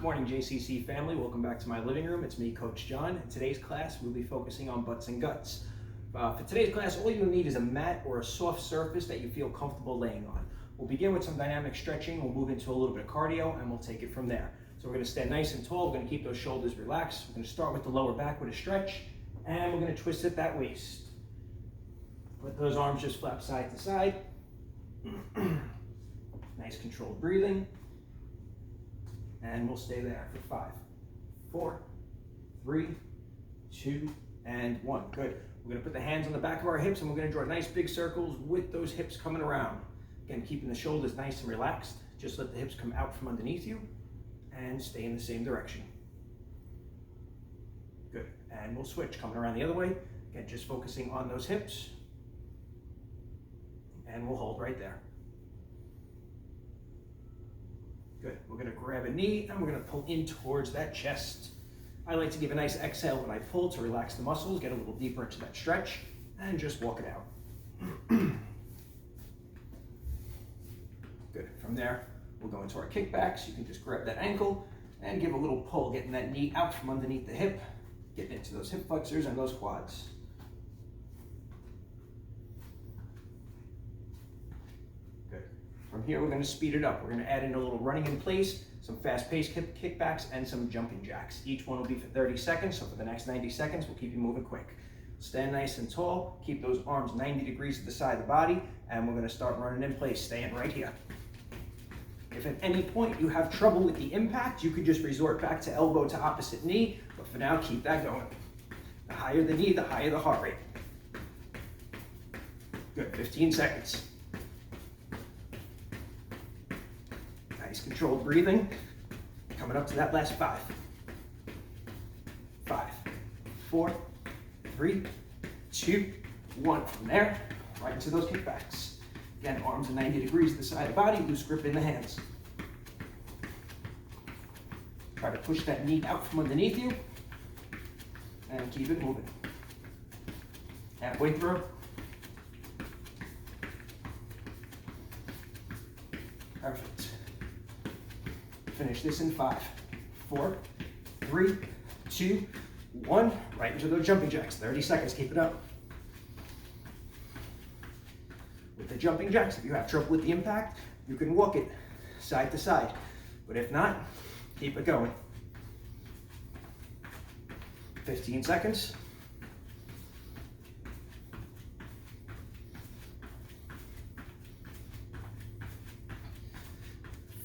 Morning JCC family, welcome back to my living room. It's me, Coach John. In today's class, we'll be focusing on butts and guts. For today's class, all you'll need is a mat or a soft surface that you feel comfortable laying on. We'll begin with some dynamic stretching, we'll move into a little bit of cardio, and we'll take it from there. So we're gonna stand nice and tall, we're gonna keep those shoulders relaxed. We're gonna start with the lower back with a stretch, and we're gonna twist at that waist. Let those arms just flap side to side. Nice controlled breathing. And we'll stay there for 5, 4, 3, 2, and 1. Good. We're gonna put the hands on the back of our hips and we're gonna draw nice big circles with those hips coming around. Again, keeping the shoulders nice and relaxed. Just let the hips come out from underneath you and stay in the same direction. Good. And we'll switch, coming around the other way. Again, just focusing on those hips. And we'll hold right there. Good. We're going to grab a knee and we're going to pull in towards that chest. I like to give a nice exhale when I pull to relax the muscles, get a little deeper into that stretch, and just walk it out. Good. From there, we'll go into our kickbacks. You can just grab that ankle and give a little pull, getting that knee out from underneath the hip, getting into those hip flexors and those quads. From here, we're going to speed it up. We're going to add in a little running in place, some fast-paced kickbacks, and some jumping jacks. Each one will be for 30 seconds, so for the next 90 seconds, we'll keep you moving quick. Stand nice and tall, keep those arms 90 degrees to the side of the body, and we're going to start running in place, staying right here. If at any point you have trouble with the impact, you could just resort back to elbow to opposite knee, but for now, keep that going. The higher the knee, the higher the heart rate. Good, 15 seconds. Nice controlled breathing. Coming up to that last 5. 5, 4, 3, 2, 1. From there, right into those kickbacks. Again, arms at 90 degrees to the side of the body, loose grip in the hands. Try to push that knee out from underneath you and keep it moving. Halfway through. Perfect. Finish this in 5, 4, 3, 2, 1. Right into those jumping jacks. 30 seconds, keep it up. With the jumping jacks, if you have trouble with the impact, you can walk it side to side. But if not, keep it going. 15 seconds.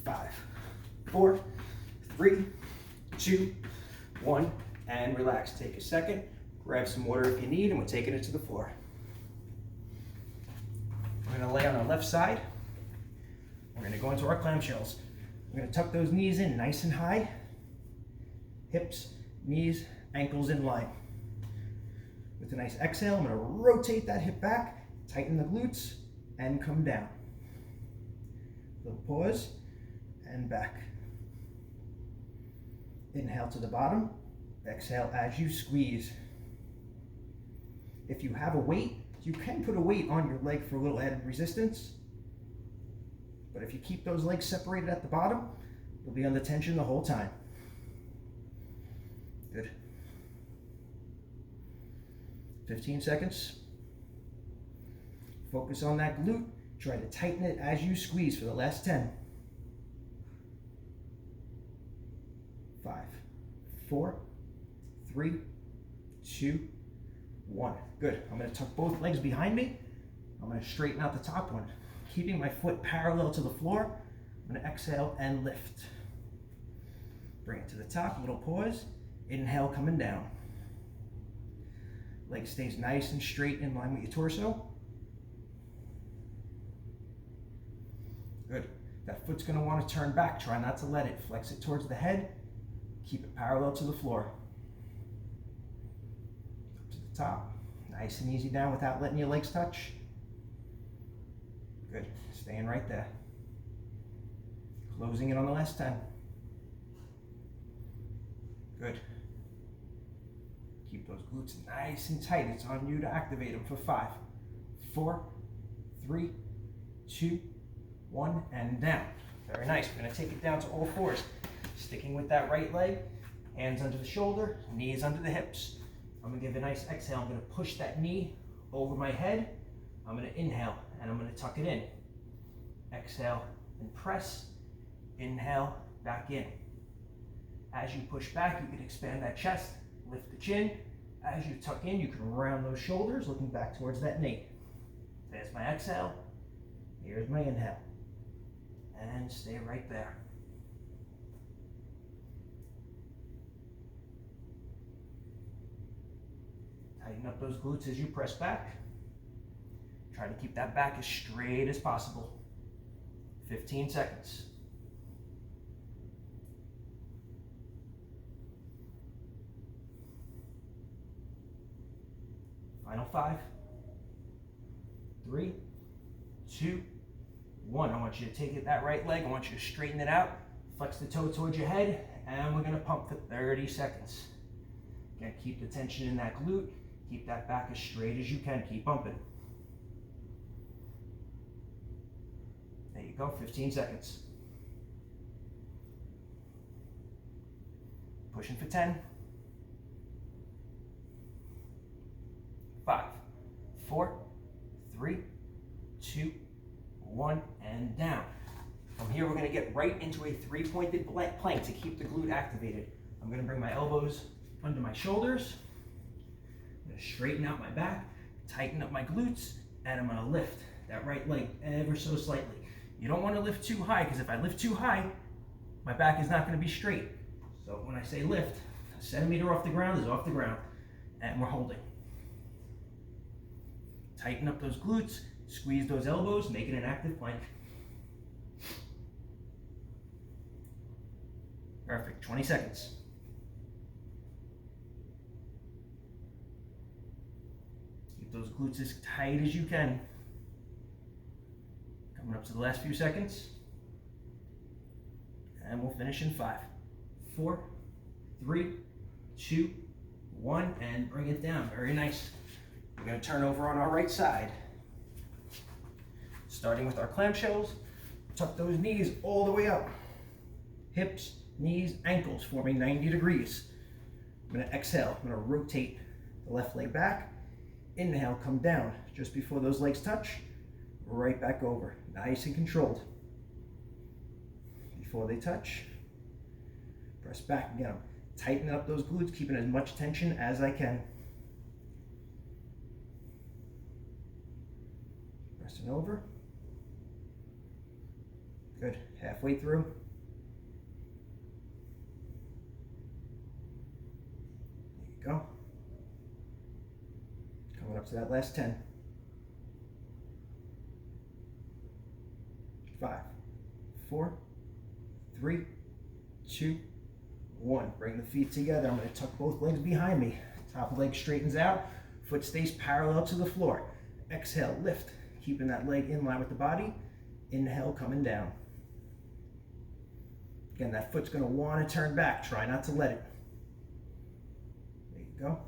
5, 4, 3, 2, 1, and relax. Take a second, grab some water if you need, and we're taking it to the floor. We're going to lay on our left side. We're going to go into our clam shells. We're going to tuck those knees in nice and high. Hips, knees, ankles in line. With a nice exhale, I'm going to rotate that hip back, tighten the glutes, and come down. Little pause, and back. Inhale to the bottom, exhale as you squeeze. If you have a weight, you can put a weight on your leg for a little added resistance. But if you keep those legs separated at the bottom, you'll be under tension the whole time. Good. 15 seconds. Focus on that glute. Try to tighten it as you squeeze for the last 10. 5, 4, 3, 2, 1. Good. I'm going to tuck both legs behind me. I'm going to straighten out the top one. Keeping my foot parallel to the floor, I'm going to exhale and lift. Bring it to the top, a little pause. Inhale, coming down. Leg stays nice and straight in line with your torso. Good. That foot's going to want to turn back. Try not to let it. Flex it towards the head. Keep it parallel to the floor. Up to the top. Nice and easy down without letting your legs touch. Good. Staying right there. Closing it on the last 10. Good. Keep those glutes nice and tight. It's on you to activate them for 5, 4, 3, 2, 1, and down. Very nice. We're going to take it down to all fours. Sticking with that right leg, hands under the shoulder, knees under the hips. I'm gonna give a nice exhale. I'm gonna push that knee over my head. I'm gonna inhale and I'm gonna tuck it in. Exhale and press. Inhale, back in. As you push back, you can expand that chest, lift the chin. As you tuck in, you can round those shoulders, looking back towards that knee. There's my exhale. Here's my inhale. And stay right there. Tighten up those glutes as you press back. Try to keep that back as straight as possible. 15 seconds. Final 5, 3, 2, 1. I want you to take that right leg. I want you to straighten it out. Flex the toe towards your head. And we're going to pump for 30 seconds. Again, keep the tension in that glute. Keep that back as straight as you can. Keep pumping. There you go, 15 seconds. Pushing for 10. 5, 4, 3, 2, 1, and down. From here, we're going to get right into a three-pointed plank to keep the glute activated. I'm going to bring my elbows under my shoulders. I'm going to straighten out my back, tighten up my glutes, and I'm going to lift that right leg ever so slightly. You don't want to lift too high, because if I lift too high, my back is not going to be straight. So when I say lift, a centimeter off the ground is off the ground, and we're holding. Tighten up those glutes, squeeze those elbows, make it an active plank. Perfect, 20 seconds. Keep those glutes as tight as you can. Coming up to the last few seconds. And we'll finish in 5, 4, 3, 2, 1, and bring it down. Very nice. We're going to turn over on our right side. Starting with our clam shells, tuck those knees all the way up. Hips, knees, ankles forming 90 degrees. I'm going to exhale. I'm going to rotate the left leg back. Inhale, come down just before those legs touch. Right back over. Nice and controlled. Before they touch, press back again. Tighten up those glutes, keeping as much tension as I can. Pressing over. Good. Halfway through. There you go. Coming up to that last 10. 5, 4, 3, 2, 1. Bring the feet together. I'm going to tuck both legs behind me. Top leg straightens out. Foot stays parallel to the floor. Exhale, lift. Keeping that leg in line with the body. Inhale, coming down. Again, that foot's going to want to turn back. Try not to let it. There you go.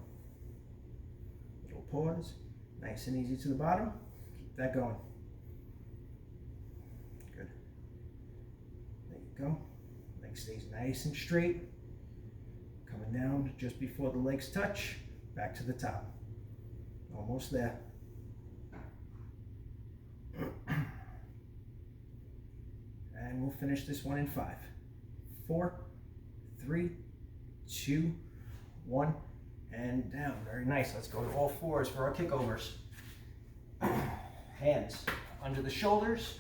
Little pause. Nice and easy to the bottom. Keep that going. Good. There you go. Leg stays nice and straight. Coming down just before the legs touch. Back to the top. Almost there. And we'll finish this one in 5, 4, 3, 2, 1, and down. Very nice. Let's go to all fours for our kickovers. Hands under the shoulders,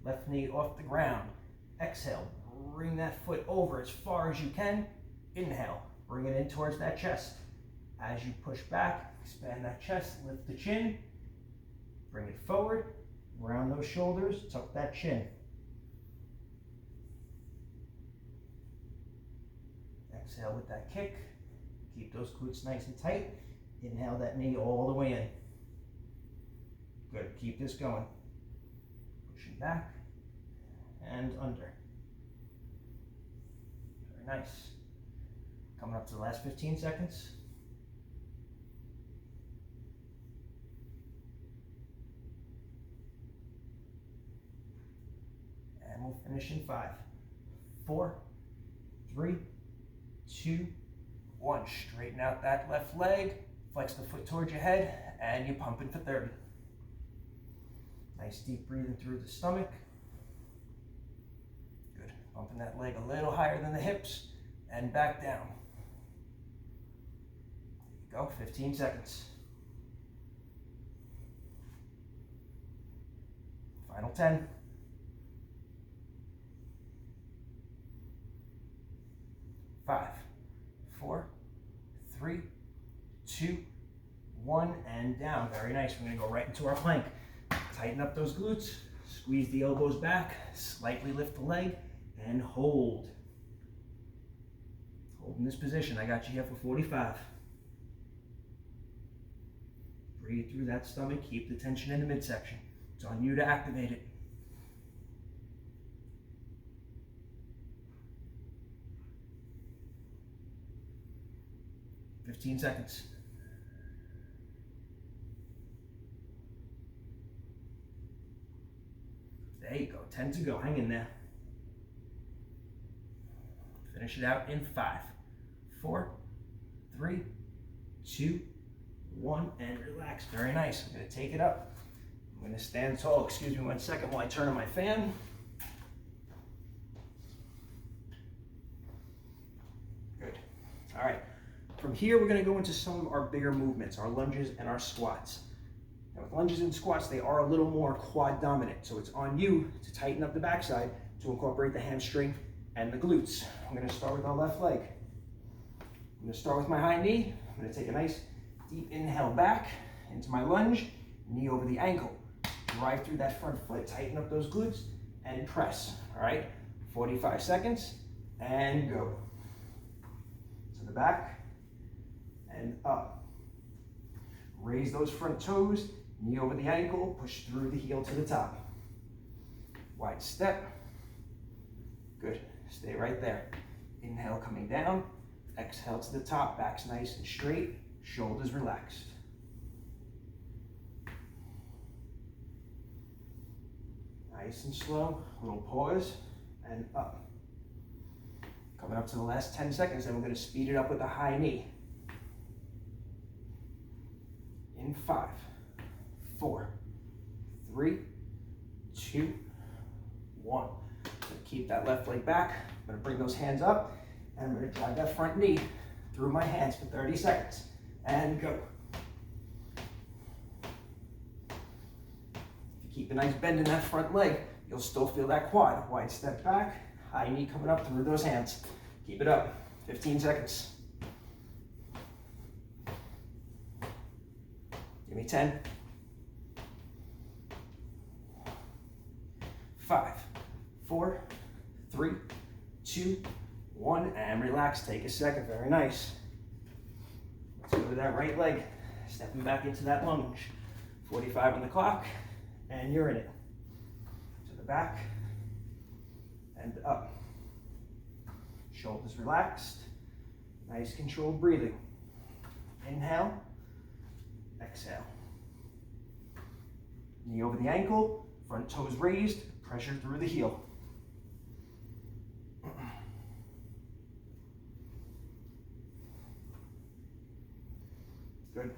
left knee off the ground. Exhale, bring that foot over as far as you can. Inhale, bring it in towards that chest. As you push back, expand that chest, lift the chin, bring it forward, round those shoulders, tuck that chin. Exhale with that kick. Keep those glutes nice and tight. Inhale that knee all the way in. Good. Keep this going. Pushing back and under. Very nice. Coming up to the last 15 seconds. And we'll finish in 5, 4, 3, 2, 1. Straighten out that left leg, flex the foot towards your head, and you're pumping for 30. Nice deep breathing through the stomach. Good. Bumping that leg a little higher than the hips and back down. There you go, 15 seconds. Final 10. 5, 4, 3, 2, 1, and down. Very nice. We're going to go right into our plank. Tighten up those glutes, squeeze the elbows back, slightly lift the leg, and hold. Hold in this position. I got you here for 45. Breathe through that stomach. Keep the tension in the midsection. It's on you to activate it. "15 seconds. There you go, 10 to go, hang in there. Finish it out in 5, 4, 3, 2, 1, and relax. Very nice. I'm gonna take it up. I'm gonna stand tall. Excuse me 1 second while I turn on my fan. Good. All right. From here, we're gonna go into some of our bigger movements, our lunges and our squats. Now with lunges and squats, they are a little more quad dominant, so it's on you to tighten up the backside to incorporate the hamstring and the glutes. I'm gonna start with our left leg. I'm gonna start with my high knee. I'm gonna take a nice deep inhale back into my lunge, knee over the ankle. Drive through that front foot, tighten up those glutes, and press. All right, 45 seconds, and go. To the back, and up. Raise those front toes, knee over the ankle, push through the heel to the top. Wide step. Good, stay right there. Inhale coming down, exhale to the top, back's nice and straight, shoulders relaxed. Nice and slow, little pause, and up. Coming up to the last 10 seconds, then we're gonna speed it up with the high knee. In 5, 4, 3, 2, 1. Keep that left leg back. I'm gonna bring those hands up, and I'm gonna drive that front knee through my hands for 30 seconds, and go. Keep a nice bend in that front leg. You'll still feel that quad. Wide step back, high knee coming up through those hands. Keep it up, 15 seconds. Give me 10. 5, 4, 3, 2, 1, and relax. Take a second, very nice. Let's go to that right leg. Stepping back into that lunge. 45 on the clock. And you're in it. To the back and up. Shoulders relaxed. Nice controlled breathing. Inhale, exhale. Knee over the ankle, front toes raised, pressure through the heel. Good.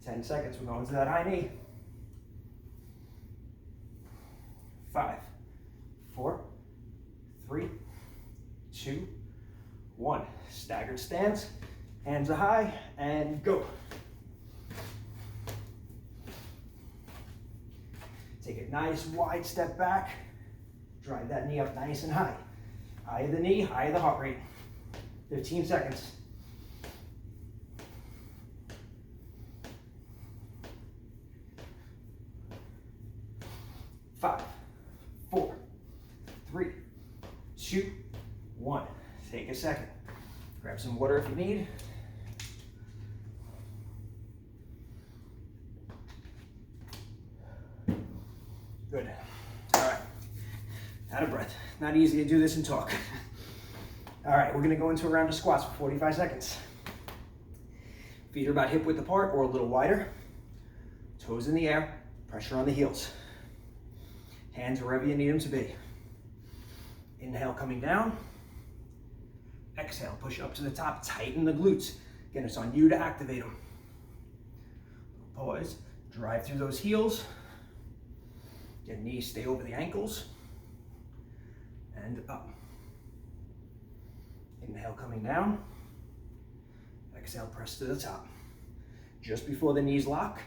Ten seconds, we're going to that high knee. 5, 4, 3, 2, 1. Staggered stance, hands are high, and go. Take a nice wide step back, drive that knee up nice and high. Higher the knee, higher the heart rate. 15 seconds. 5, 4, 3, 2, 1. Take a second. Grab some water if you need. Good. All right. Out of breath. Not easy to do this and talk. All right, we're gonna go into a round of squats for 45 seconds. Feet are about hip width apart or a little wider. Toes in the air, pressure on the heels. Hands wherever you need them to be. Inhale, coming down. Exhale, push up to the top, tighten the glutes. Again, it's on you to activate them. Pause, drive through those heels. Again, knees stay over the ankles. And up. Inhale, coming down. Exhale, press to the top. Just before the knees lock,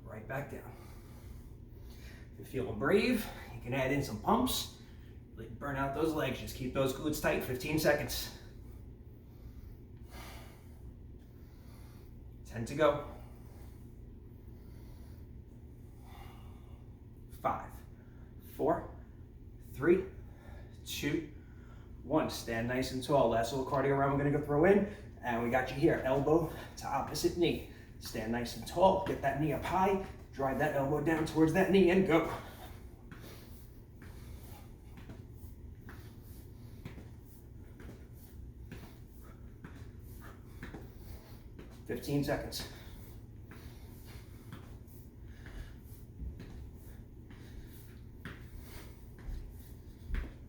right back down. If you're feeling brave, you can add in some pumps. Really burn out those legs. Just keep those glutes tight, 15 seconds. 10 to go. 5, 4, 3, 2, 1. Stand nice and tall. Last little cardio round we're gonna go throw in. And we got you here, elbow to opposite knee. Stand nice and tall, get that knee up high, drive that elbow down towards that knee and go. "15 seconds.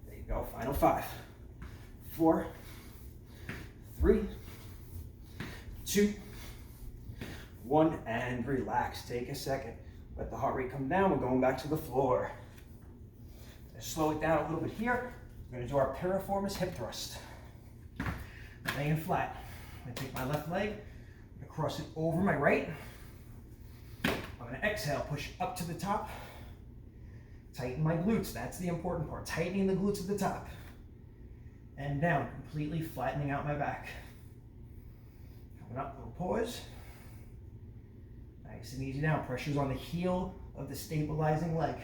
There you go, final 5, 4, 3, 2, 1, and relax. Take a second. Let the heart rate come down. We're going back to the floor. Let's slow it down a little bit here. We're going to do our Piriformis hip thrust. Laying flat. I'm going to take my left leg, I'm going to cross it over my right. I'm going to exhale, push up to the top. Tighten my glutes. That's the important part. Tightening the glutes at the top. And down, completely flattening out my back. Coming up, little pause. Nice and easy now. Pressure's on the heel of the stabilizing leg.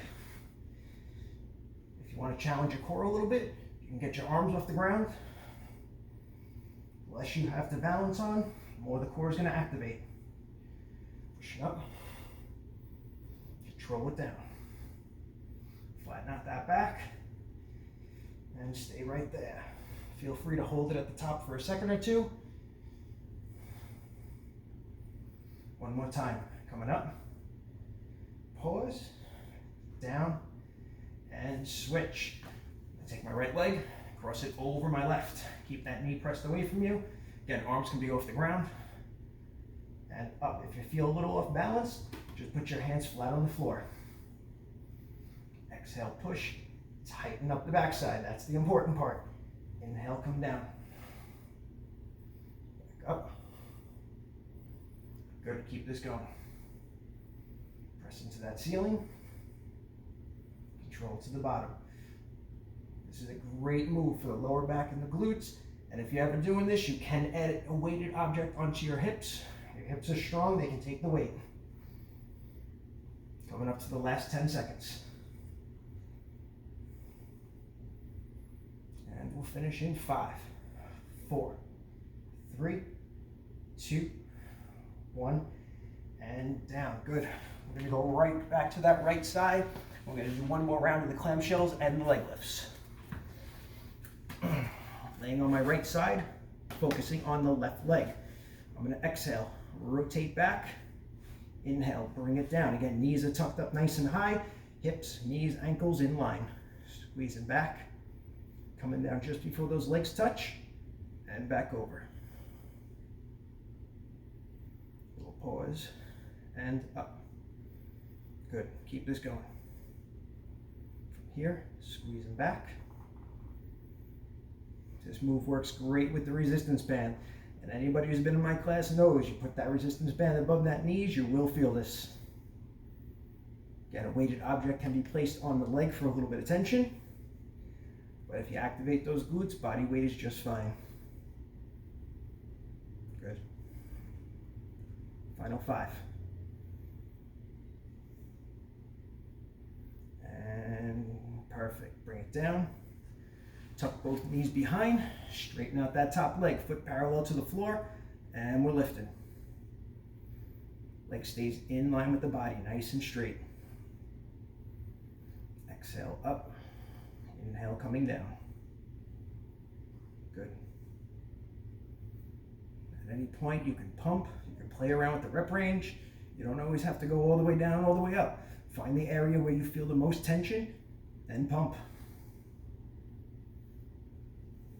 If you want to challenge your core a little bit, you can get your arms off the ground. The less you have to balance on, the more the core is going to activate. Pushing up. Control it down. Flatten out that back. And stay right there. Feel free to hold it at the top for a second or two. One more time. Coming up. Pause. Down. And switch. I take my right leg, cross it over my left. Keep that knee pressed away from you. Again, arms can be off the ground. And up. If you feel a little off balance, just put your hands flat on the floor. Exhale, push. Tighten up the backside. That's the important part. Inhale, come down. Back up. Good. Keep this going. Press into that ceiling. Control to the bottom. This is a great move for the lower back and the glutes. And if you're ever doing this, you can add a weighted object onto your hips. Your hips are strong, they can take the weight. Coming up to the last 10 seconds. And we'll finish in 5, 4, 3, 2, 1, and down. Good. We're going to go right back to that right side. We're going to do one more round of the clam shells and the leg lifts. Laying on my right side, focusing on the left leg. I'm going to exhale, rotate back, inhale, bring it down. Again, knees are tucked up nice and high, hips, knees, ankles in line. Squeezing back, coming down just before those legs touch, and back over. Little pause, and up. Good, keep this going. From here, squeezing back. This move works great with the resistance band. And anybody who's been in my class knows you put that resistance band above that knees, you will feel this. Again, a weighted object can be placed on the leg for a little bit of tension. But if you activate those glutes, body weight is just fine. Good. Final 5. And perfect. Bring it down. Tuck both knees behind, straighten out that top leg, foot parallel to the floor, and we're lifting. Leg stays in line with the body, nice and straight. Exhale up, inhale coming down. Good. At any point you can pump, you can play around with the rep range. You don't always have to go all the way down, all the way up. Find the area where you feel the most tension, then pump.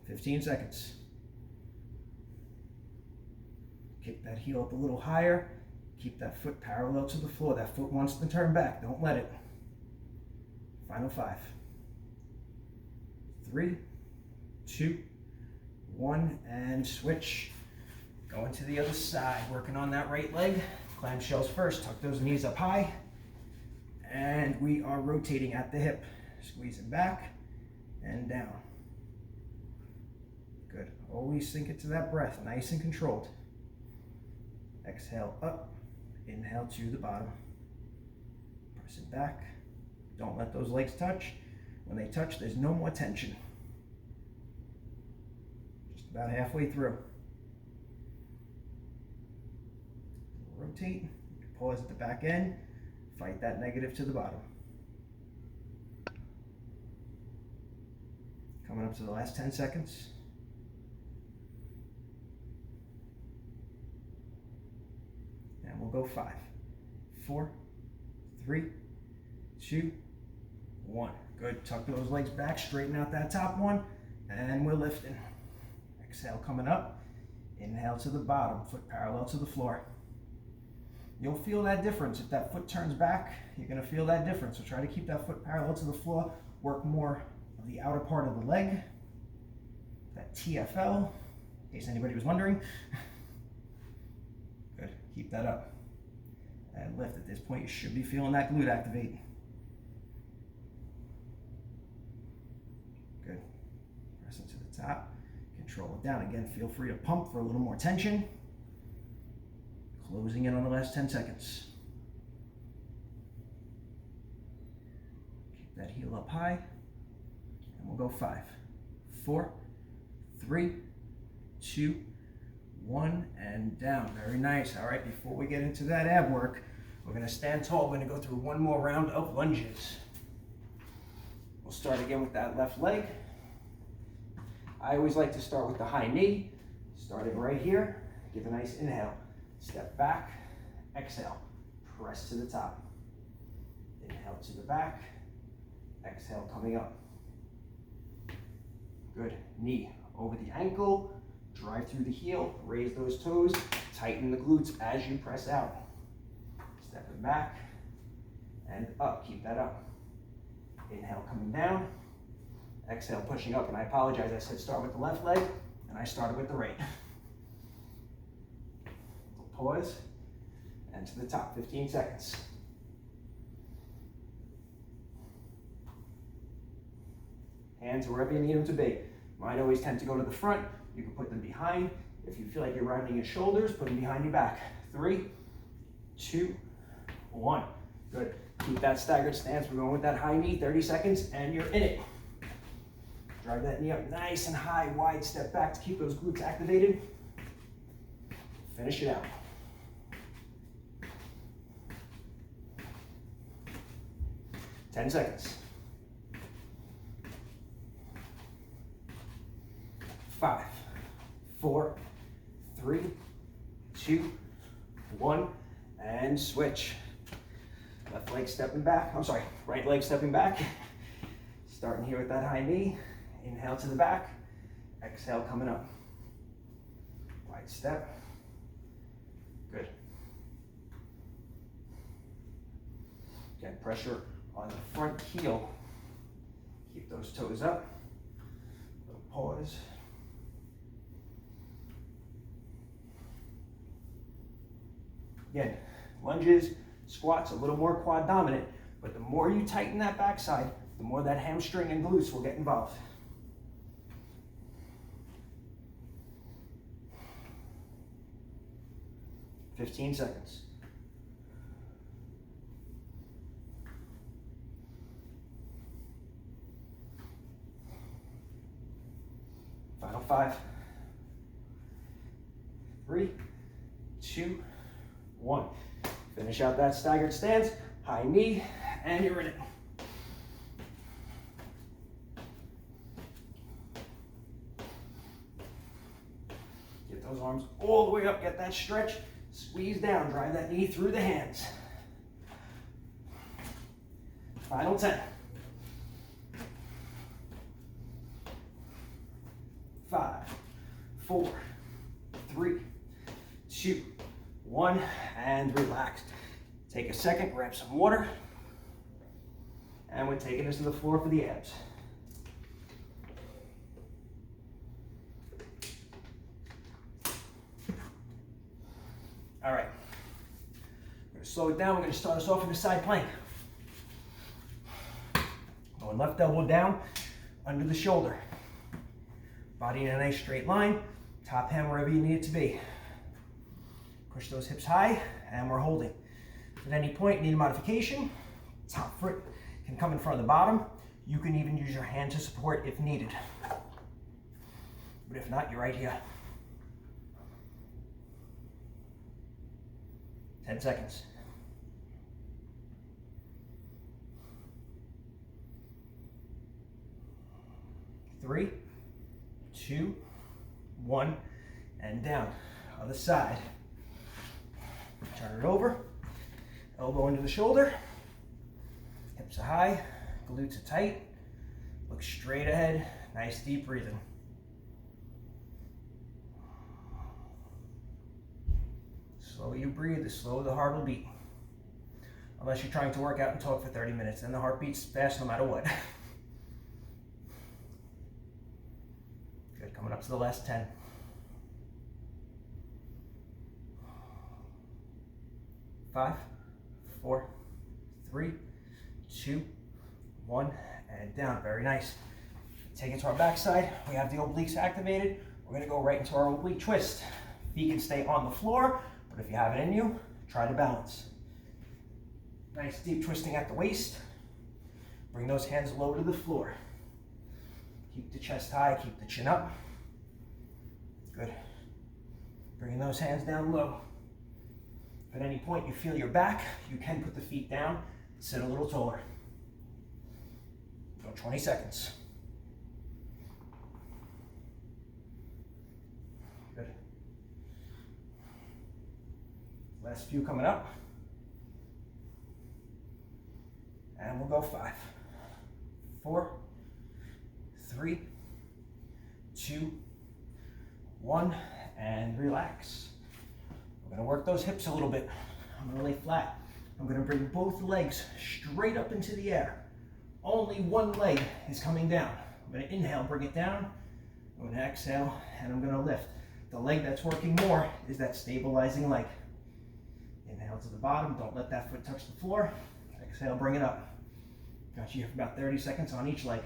15 seconds. Kick that heel up a little higher. Keep that foot parallel to the floor. That foot wants to turn back. Don't let it. Final 5. 3, 2, 1, and switch. Going to the other side, working on that right leg. Clam shells first, tuck those knees up high. And we are rotating at the hip. Squeezing back and down. Good, always sink it to that breath, nice and controlled. Exhale up, inhale to the bottom. Press it back. Don't let those legs touch. When they touch, there's no more tension. Just about halfway through. Rotate, pause at the back end, fight that negative to the bottom. Coming up to the last 10 seconds. And we'll go 5, 4, 3, 2, 1. Good, tuck those legs back, straighten out that top one, and we're lifting. Exhale, coming up. Inhale to the bottom, foot parallel to the floor. You'll feel that difference. If that foot turns back, you're gonna feel that difference. So try to keep that foot parallel to the floor, work more of the outer part of the leg, that TFL, in case anybody was wondering. Good, keep that up. And lift. At this point, you should be feeling that glute activate. Good, press into the top, control it down. Again, feel free to pump for a little more tension. Closing in on the last 10 seconds. Keep that heel up high. And we'll go 5, 4, 3, 2, 1, and down. Very nice. All right, before we get into that ab work, we're gonna stand tall. We're gonna go through one more round of lunges. We'll start again with that left leg. I always like to start with the high knee. Starting right here, give a nice inhale. Step back, exhale, press to the top. Inhale to the back, exhale coming up. Good, knee over the ankle, drive through the heel, raise those toes, tighten the glutes as you press out. Stepping back and up, keep that up. Inhale coming down, exhale pushing up, and I apologize, I said start with the left leg, and I started with the right. Pause, and to the top, 15 seconds. Hands wherever you need them to be. Mine always tend to go to the front. You can put them behind. If you feel like you're rounding your shoulders, put them behind your back. 3, 2, 1. Good. Keep that staggered stance. We're going with that high knee, 30 seconds, and you're in it. Drive that knee up nice and high, wide step back to keep those glutes activated. Finish it out. Ten seconds. 5, 4, 3, 2, 1, and switch. Left leg stepping back. I'm sorry, right leg stepping back. Starting here with that high knee. Inhale to the back. Exhale coming up. Wide step. Good. Get pressure on the front heel. Keep those toes up. Little pause. Again, lunges, squats, a little more quad dominant, but the more you tighten that backside, the more that hamstring and glutes will get involved. Fifteen seconds. Final 5, 3, 2, 1. Finish out that staggered stance, high knee, and you're in it. Get those arms all the way up, get that stretch, squeeze down, drive that knee through the hands. Final 10. 5, 4, 3, 2, 1, and relax. Take a second, grab some water, and we're taking this to the floor for the abs. All right, we're gonna slow it down. We're gonna start us off in the side plank. Going left elbow down, under the shoulder. Body in a nice straight line, top hand wherever you need it to be. Push those hips high, and we're holding. At any point, need a modification, top foot can come in front of the bottom. You can even use your hand to support if needed. But if not, you're right here. 10 seconds. 3, 2, 1, and down. Other side. Turn it over. Elbow into the shoulder. Hips are high. Glutes are tight. Look straight ahead. Nice deep breathing. The slower you breathe, the slower the heart will beat. Unless you're trying to work out and talk for 30 minutes, then the heart beats fast no matter what. Good, coming up to the last 10. 5, 4, 3, 2, 1, and down. Very nice. Take it to our backside. We have the obliques activated. We're going to go right into our oblique twist. Feet can stay on the floor, but if you have it in you, try to balance. Nice deep twisting at the waist. Bring those hands low to the floor. Keep the chest high, keep the chin up. Good. Bringing those hands down low. If at any point you feel your back, you can put the feet down, sit a little taller. Go 20 seconds. Good. Last few coming up. And we'll go 5, 4, 3, 2, 1, and relax. We're gonna work those hips a little bit. I'm gonna lay flat. I'm gonna bring both legs straight up into the air. Only one leg is coming down. I'm gonna inhale, bring it down. I'm gonna exhale, and I'm gonna lift. The leg that's working more is that stabilizing leg. Inhale to the bottom, don't let that foot touch the floor. Exhale, bring it up. Got you here for about 30 seconds on each leg.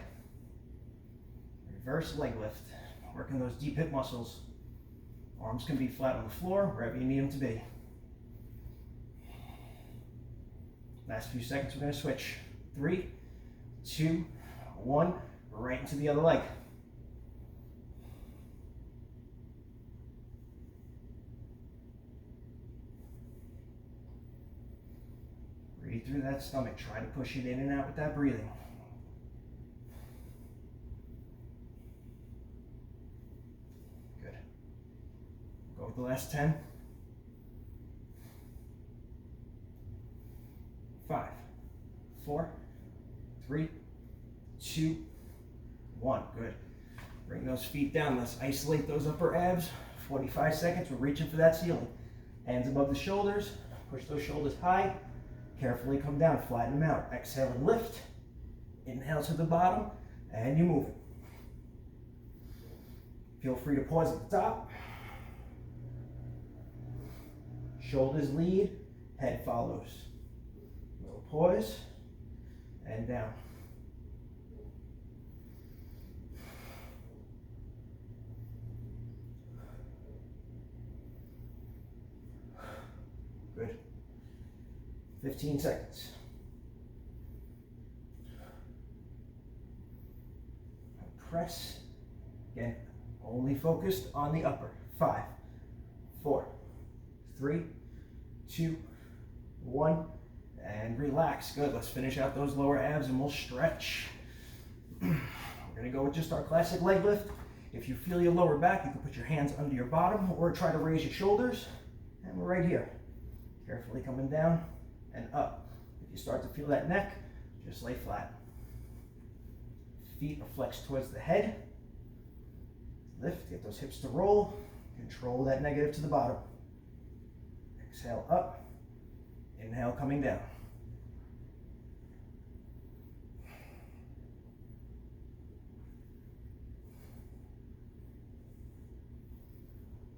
Reverse leg lift. Working those deep hip muscles. Arms can be flat on the floor, wherever you need them to be. Last few seconds, we're going to switch. 3, 2, 1, right into the other leg. Breathe through that stomach. Try to push it in and out with that breathing. Good. Go with the last 10. 5, 4, 3, 2, 1. Good. Bring those feet down. Let's isolate those upper abs. 45 seconds. We're reaching for that ceiling. Hands above the shoulders. Push those shoulders high. Carefully come down. Flatten them out. Exhale and lift. Inhale to the bottom. And you move it. Feel free to pause at the top. Shoulders lead. Head follows. Little pause. And down. Good. 15 seconds. Press. Again, only focused on the upper. 5, 4, 3, 2, 1, and relax. Good. Let's finish out those lower abs and we'll stretch. We're going to go with just our classic leg lift. If you feel your lower back, you can put your hands under your bottom or try to raise your shoulders. And we're right here. Carefully coming down and up. If you start to feel that neck, Just lay flat. Feet are flexed towards the head. Lift, get those hips to roll. Control that negative to the bottom. Exhale up. Inhale coming down.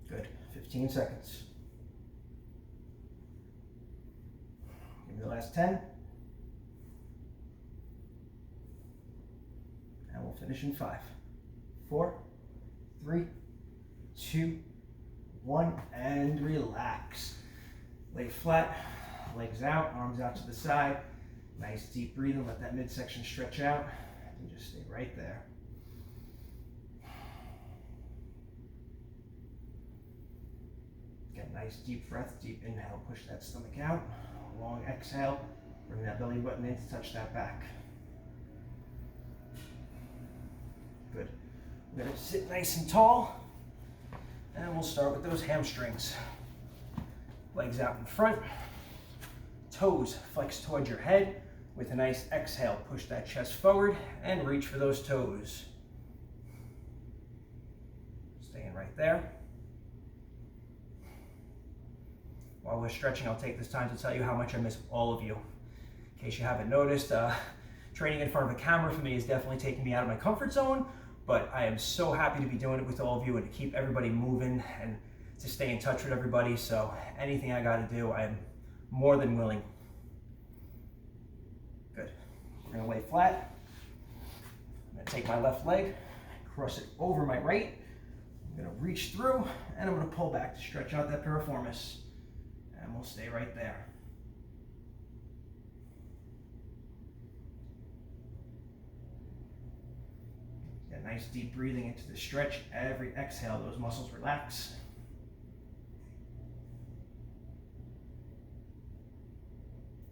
Good. 15 seconds. Give me the last 10. And we'll finish in 5, 4, 3, 2, 1, and relax. Lay flat, legs out, arms out to the side. Nice deep breathing, let that midsection stretch out, and just stay right there. Get a nice deep breath, deep inhale, push that stomach out. Long exhale, bring that belly button in to touch that back. Good. We're going to sit nice and tall, and we'll start with those hamstrings. Legs out in front, toes flex towards your head. With a nice exhale, push that chest forward and reach for those toes. Staying right there. While we're stretching, I'll take this time to tell you how much I miss all of you. In case you haven't noticed, training in front of a camera for me is definitely taking me out of my comfort zone, but I am so happy to be doing it with all of you and to keep everybody moving and to stay in touch with everybody. So anything I got to do, I'm more than willing. Good. We're going to lay flat. I'm going to take my left leg, cross it over my right. I'm going to reach through, and I'm going to pull back to stretch out that piriformis. And we'll stay right there. Get nice deep breathing into the stretch. Every exhale, those muscles relax.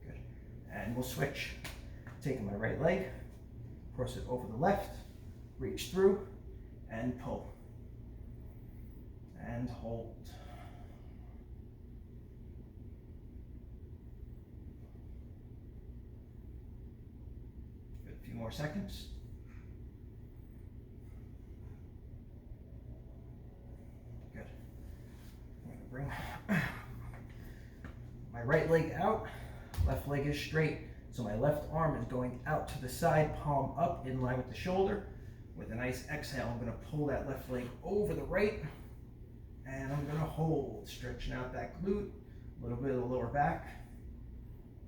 Good. And we'll switch. Taking my right leg, cross it over the left, reach through, and pull. And hold. Good. A few more seconds. Good. I'm going to bring my right leg out, left leg is straight. So my left arm is going out to the side, palm up in line with the shoulder. With a nice exhale, I'm going to pull that left leg over the right, and I'm going to hold, stretching out that glute, a little bit of the lower back,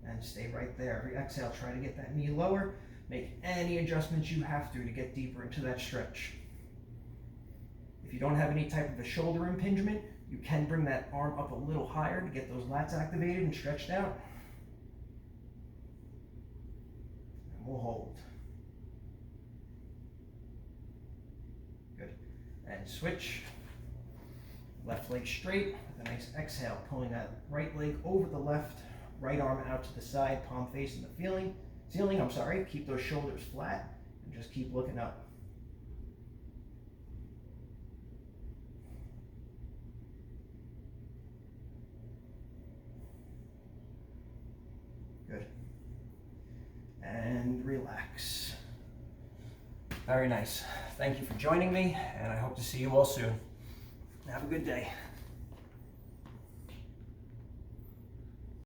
and stay right there. Every exhale, try to get that knee lower. Make any adjustments you have to get deeper into that stretch. If you don't have any type of a shoulder impingement, you can bring that arm up a little higher to get those lats activated and stretched out. We'll hold. Good. And switch. Left leg straight with a nice exhale, pulling that right leg over the left, right arm out to the side, palm facing the ceiling. Keep those shoulders flat and just keep looking up. Good. And relax. Very nice. Thank you for joining me, and I hope to see you all soon. Have a good day.